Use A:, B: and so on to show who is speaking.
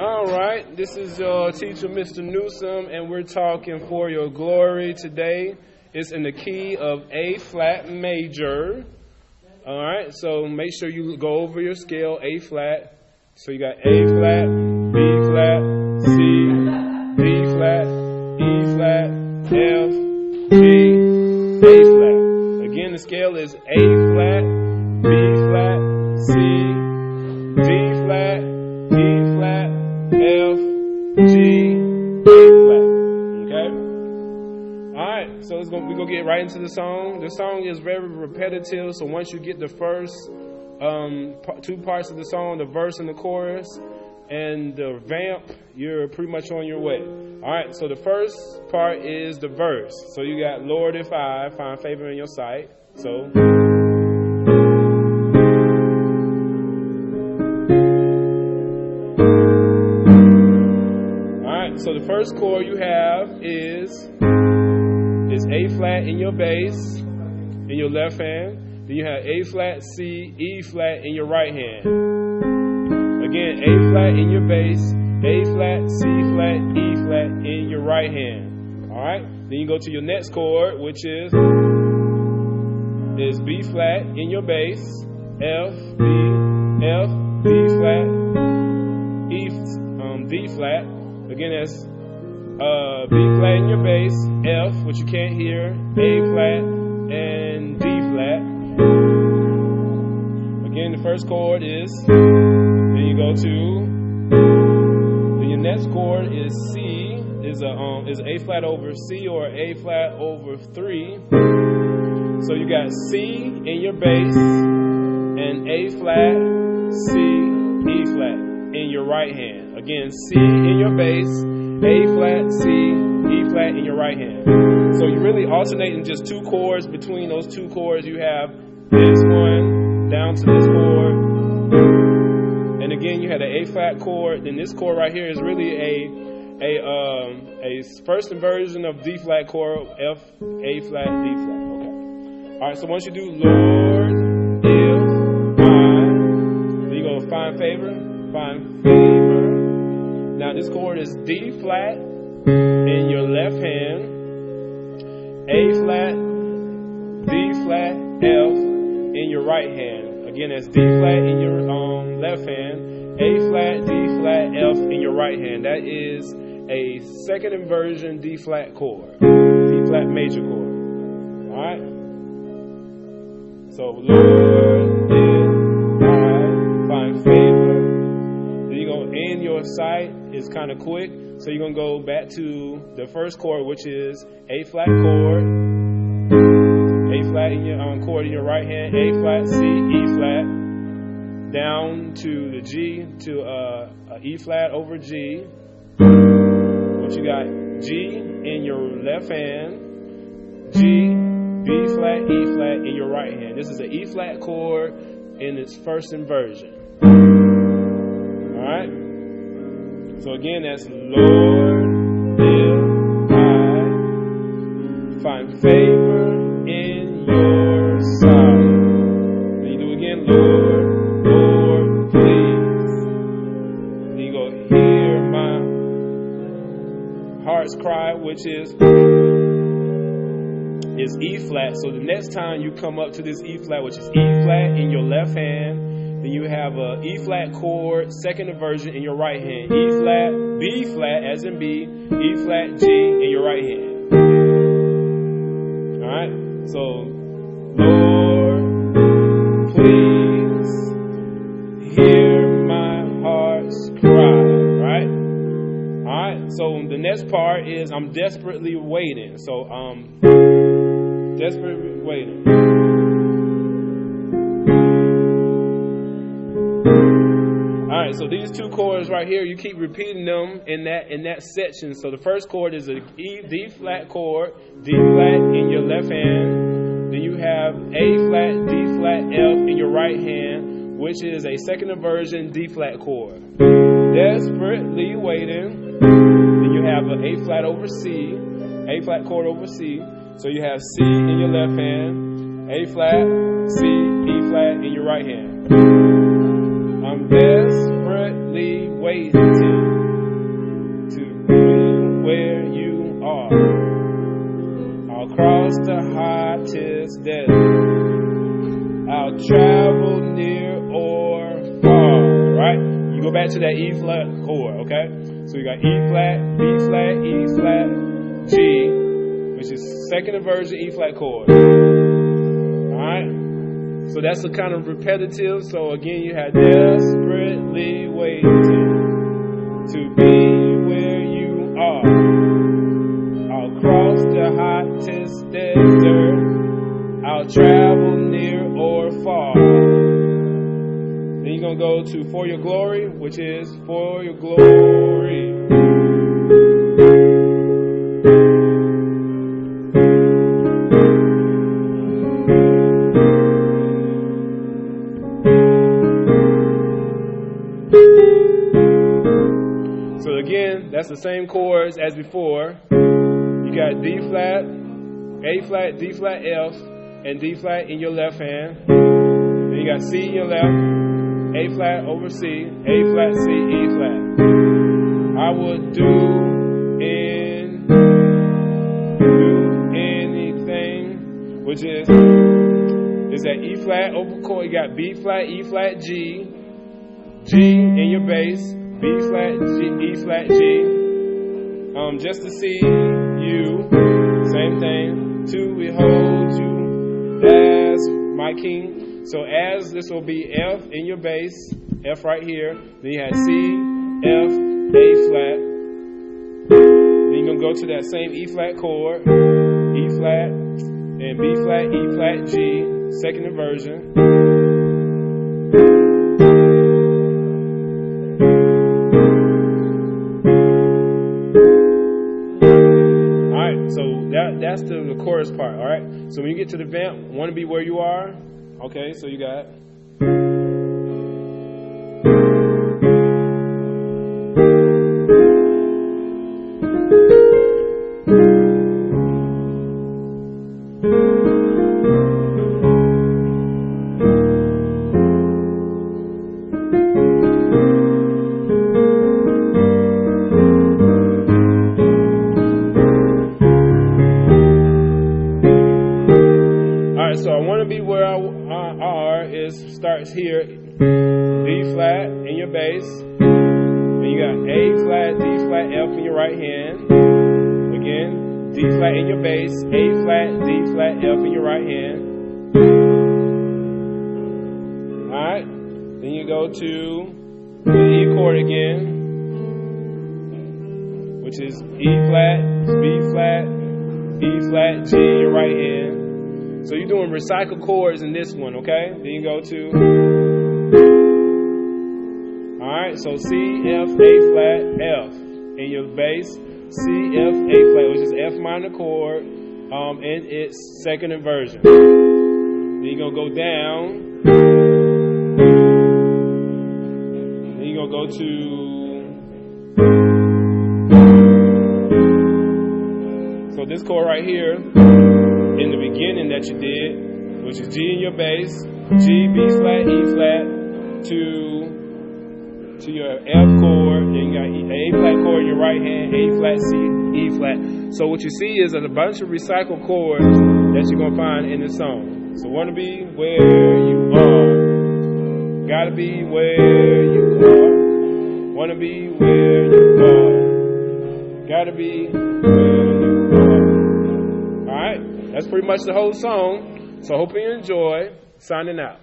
A: All right, this is your teacher, Mr. Newsom, and we're talking For Your Glory today. It's in the key of A flat major. All right, so make sure you go over your scale, A flat. So you got A flat, B flat, C, D flat, E flat, F, G, A flat. Again, the scale is A flat, B flat, C, D flat, E flat, F, G, A flat. Okay? Alright, so we're going to get right into the song. The song is very repetitive, so once you get the first two parts of the song, the verse and the chorus, and the vamp, you're pretty much on your way. Alright, so the first part is the verse. So you got, Lord, if I find favor in your sight. So... So the first chord you have is A flat in your bass, in your left hand. Then you have A flat, C, E flat in your right hand. Again, A flat in your bass, A flat, C flat, E flat in your right hand. All right. Then you go to your next chord, which is B flat in your bass, F, B, D flat, E, D flat. Again, that's B flat in your bass, F, which you can't hear, A flat, and D flat. Again, the first chord is, then you go to, then your next chord is C, is A flat over C or A flat over 3. So you got C in your bass, and A flat, C, E flat in your right hand. Again, C in your bass, A flat, C, E flat in your right hand. So you're really alternating just two chords. Between those two chords, you have this one down to this chord. And again, you had an A flat chord. Then this chord right here is really a first inversion of D flat chord, F, A flat, D flat. Okay. All right. So once you do Lord, if I, then you go find favor. Find favor. Now this chord is D flat in your left hand, A flat, D flat, F in your right hand. Again, that's D flat in your left hand, A flat, D flat, F in your right hand. That is a second inversion D flat chord, D flat major chord. All right. So Lord, if I find favor. In your sight is kind of quick, so you're going to go back to the first chord, which is A flat chord, A flat in your chord in your right hand, A flat, C, E flat, down to the G, to E flat over G. What you got? G in your left hand, G, B flat, E flat in your right hand. This is an E flat chord in its first inversion. All right. So again, that's Lord, if I find favor in your sight. Then you do again, Lord, please. Then you go, hear my heart's cry, which is E flat. So the next time you come up to this E flat, which is E flat in your left hand, then you have a E flat chord, second inversion in your right hand. E flat, B flat as in B, E flat, G in your right hand. Alright? So, Lord, please hear my heart's cry. Right? Alright? So the next part is I'm desperately waiting. So desperately waiting. Alright, so these two chords right here, you keep repeating them in that section. So the first chord is a D flat chord, D flat in your left hand. Then you have A flat, D flat, F in your right hand, which is a second inversion D flat chord. Desperately waiting. Then you have an A flat over C, A flat chord over C. So you have C in your left hand, A flat, C, E flat in your right hand. I'm desperately waiting. cross the hottest desert. I'll travel near or far, right? You go back to that E flat chord, okay? So you got E flat, B flat, E flat, G, which is second inversion E flat chord. Alright? So that's the kind of repetitive. So again, you have desperately waiting to be where you are. I'll cross the hottest desert. I'll travel near or far. Then you're going to go to For Your Glory, which is For Your Glory. So again, that's the same chords as before. You got D flat, A flat, D flat, F, and D flat in your left hand. Then you got C in your left, A flat over C, A flat, C, E flat. I would do anything, which is that E flat over chord. You got B flat, E flat, G, G in your bass, B flat, G, E flat, G. Just to see you, same thing. To behold you as my king. So as this will be F in your bass, F right here. Then you have C, F, A flat. Then you're gonna go to that same E flat chord, E flat, and B flat, E flat, G, second inversion. That's the chorus part, all right? So when you get to the vamp, want to be where you are. Okay, so you got. So I want to be where I are is starts here, D flat in your bass, and you got A flat, D flat, F in your right hand. Again, D flat in your bass, A flat, D flat, F in your right hand. All right, then you go to the E chord again, which is E flat, B flat, E flat, G in your right hand. So you're doing recycled chords in this one, okay? Then you go to, alright, so C, F, A flat, F in your bass, C, F, A flat, which is F minor chord, in its second inversion. Then you're going to go down, then you're going to go to, so this chord right here, in the beginning that you did, which is G in your bass, G, B flat, E flat, to your F chord, and you got A flat chord in your right hand, A flat, C, E flat. So what you see is a bunch of recycled chords that you're going to find in this song. So want to be where you are. Got to be where you are. Want to be where you are. Got to be where you are. All right? That's pretty much the whole song. So hope you enjoy. Signing out.